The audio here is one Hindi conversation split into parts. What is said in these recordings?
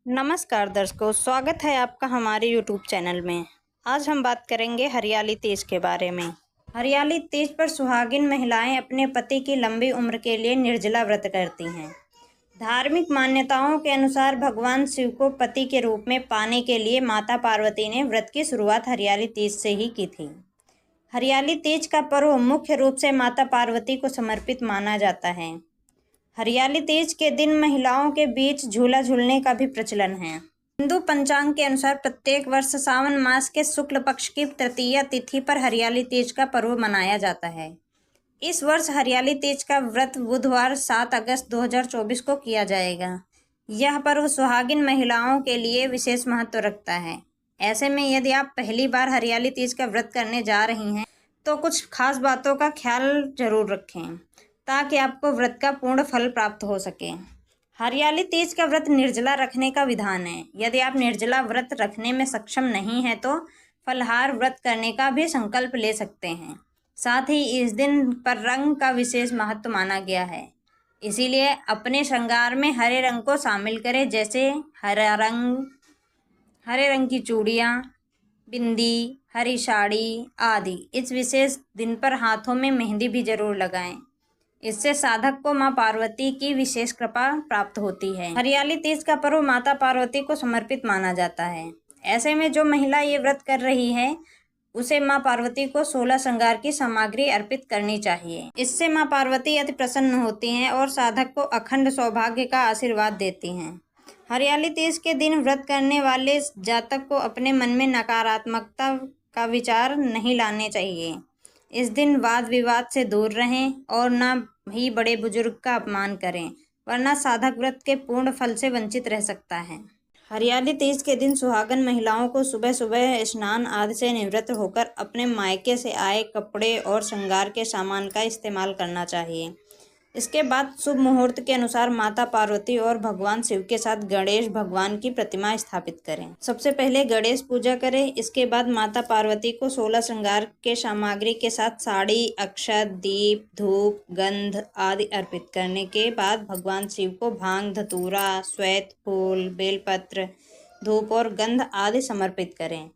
नमस्कार दर्शकों, स्वागत है आपका हमारे YouTube चैनल में। आज हम बात करेंगे हरियाली तीज के बारे में। हरियाली तीज पर सुहागिन महिलाएं अपने पति की लंबी उम्र के लिए निर्जला व्रत करती हैं। धार्मिक मान्यताओं के अनुसार भगवान शिव को पति के रूप में पाने के लिए माता पार्वती ने व्रत की शुरुआत हरियाली तीज से ही की थी। हरियाली तीज का पर्व मुख्य रूप से माता पार्वती को समर्पित माना जाता है। हरियाली तीज के दिन महिलाओं के बीच झूला झूलने का भी प्रचलन है। हिंदू पंचांग के अनुसार प्रत्येक वर्ष सावन मास के शुक्ल पक्ष की तृतीया तिथि पर हरियाली तीज का पर्व मनाया जाता है। इस वर्ष हरियाली तीज का व्रत बुधवार 7 अगस्त 2024 को किया जाएगा। यह पर्व सुहागिन महिलाओं के लिए विशेष महत्व रखता है। ऐसे में यदि आप पहली बार हरियाली तीज का व्रत करने जा रही हैं तो कुछ खास बातों का ख्याल जरूर रखें ताकि आपको व्रत का पूर्ण फल प्राप्त हो सके। हरियाली तीज का व्रत निर्जला रखने का विधान है। यदि आप निर्जला व्रत रखने में सक्षम नहीं हैं तो फलाहार व्रत करने का भी संकल्प ले सकते हैं। साथ ही इस दिन पर रंग का विशेष महत्व माना गया है, इसीलिए अपने श्रृंगार में हरे रंग को शामिल करें, जैसे हरे रंग की चूड़ियाँ, बिंदी, हरी साड़ी आदि। इस विशेष दिन पर हाथों में मेहंदी भी जरूर लगाएं। इससे साधक को मां पार्वती की विशेष कृपा प्राप्त होती है। हरियाली तीज का पर्व माता पार्वती को समर्पित माना जाता है। ऐसे में जो महिला ये व्रत कर रही है उसे मां पार्वती को 16 श्रृंगार की सामग्री अर्पित करनी चाहिए। इससे मां पार्वती अति प्रसन्न होती हैं और साधक को अखंड सौभाग्य का आशीर्वाद देती हैं। हरियाली तीज के दिन व्रत करने वाले जातक को अपने मन में नकारात्मकता का विचार नहीं लाने चाहिए। इस दिन वाद विवाद से दूर रहें और न ही बड़े बुजुर्ग का अपमान करें, वरना साधक व्रत के पूर्ण फल से वंचित रह सकता है। हरियाली तीज के दिन सुहागन महिलाओं को सुबह सुबह स्नान आदि से निवृत्त होकर अपने मायके से आए कपड़े और श्रृंगार के सामान का इस्तेमाल करना चाहिए। इसके बाद शुभ मुहूर्त के अनुसार माता पार्वती और भगवान शिव के साथ गणेश भगवान की प्रतिमा स्थापित करें। सबसे पहले गणेश पूजा करें। इसके बाद माता पार्वती को 16 श्रृंगार के सामग्री के साथ साड़ी, अक्षत, दीप, धूप, गंध आदि अर्पित करने के बाद भगवान शिव को भांग, धतूरा, श्वेत फूल, बेलपत्र, धूप और गंध आदि समर्पित करें।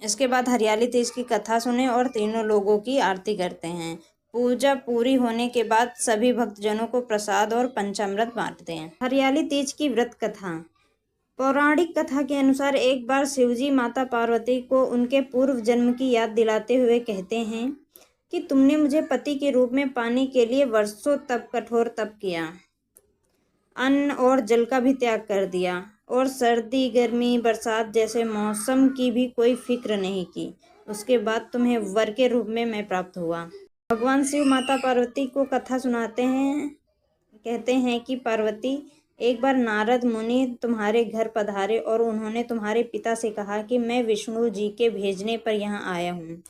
इसके बाद हरियाली तीज की कथा सुने और तीनों लोगों की आरती करते हैं। पूजा पूरी होने के बाद सभी भक्तजनों को प्रसाद और पंचामृत बांटते हैं। हरियाली तीज की व्रत कथा। पौराणिक कथा के अनुसार एक बार शिवजी माता पार्वती को उनके पूर्व जन्म की याद दिलाते हुए कहते हैं कि तुमने मुझे पति के रूप में पाने के लिए वर्षों कठोर तप किया, अन्न और जल का भी त्याग कर दिया और सर्दी, गर्मी, बरसात जैसे मौसम की भी कोई फिक्र नहीं की। उसके बाद तुम्हें वर के रूप में मैं प्राप्त हुआ। भगवान शिव माता पार्वती को कथा सुनाते हैं। कहते हैं कि पार्वती, एक बार नारद मुनि तुम्हारे घर पधारे और उन्होंने तुम्हारे पिता से कहा कि मैं विष्णु जी के भेजने पर यहाँ आया हूँ।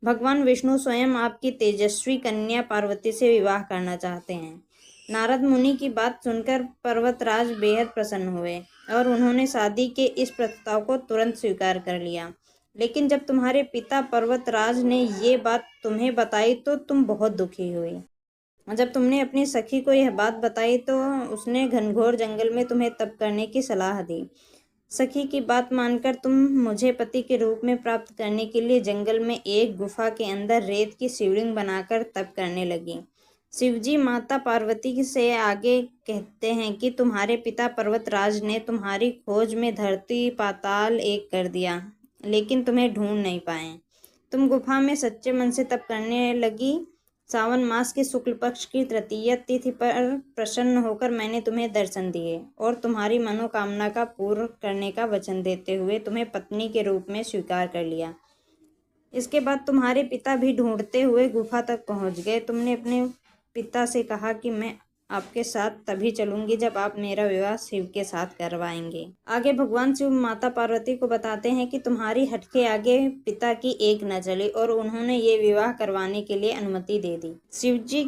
भगवान विष्णु स्वयं आपकी तेजस्वी कन्या पार्वती से विवाह करना चाहते हैं। नारद मुनि की बात सुनकर पर्वतराज बेहद प्रसन्न हुए और उन्होंने शादी के इस प्रस्ताव को तुरंत स्वीकार कर लिया। लेकिन जब तुम्हारे पिता पर्वतराज ने ये बात तुम्हें बताई तो तुम बहुत दुखी हुई। जब तुमने अपनी सखी को यह बात बताई तो उसने घनघोर जंगल में तुम्हें तप करने की सलाह दी। सखी की बात मानकर तुम मुझे पति के रूप में प्राप्त करने के लिए जंगल में एक गुफा के अंदर रेत की शिवलिंग बनाकर तप करने लगी। शिवजी माता पार्वती से आगे कहते हैं कि तुम्हारे पिता पर्वतराज ने तुम्हारी खोज में धरती पाताल एक कर दिया, लेकिन तुम्हें ढूंढ नहीं पाए। तुम गुफा में सच्चे मन से तप करने लगी। सावन मास के शुक्ल पक्ष की तृतीया तिथि पर प्रसन्न होकर मैंने तुम्हें दर्शन दिए और तुम्हारी मनोकामना का पूर्ण करने का वचन देते हुए तुम्हें पत्नी के रूप में स्वीकार कर लिया। इसके बाद तुम्हारे पिता भी ढूंढते हुए गुफा तक पहुंच गए। तुमने अपने पिता से कहा कि मैं आपके साथ तभी चलूंगी जब आप मेरा विवाह शिव के साथ करवाएंगे। आगे भगवान शिव माता पार्वती को बताते हैं कि तुम्हारी हट के आगे पिता की एक न चली और उन्होंने ये विवाह करवाने के लिए अनुमति दे दी। शिव जी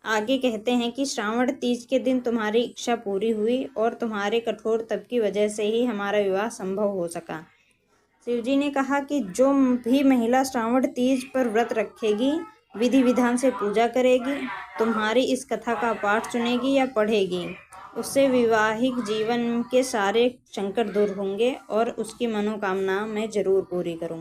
आगे कहते हैं कि श्रावण तीज के दिन तुम्हारी इच्छा पूरी हुई और तुम्हारे कठोर तप की वजह से ही हमारा विवाह संभव हो सका। शिवजी ने कहा कि जो भी महिला श्रावण तीज पर व्रत रखेगी, विधि विधान से पूजा करेगी, तुम्हारी इस कथा का पाठ सुनेगी या पढ़ेगी उससे वैवाहिक जीवन के सारे संकट दूर होंगे और उसकी मनोकामना मैं ज़रूर पूरी करूँगा।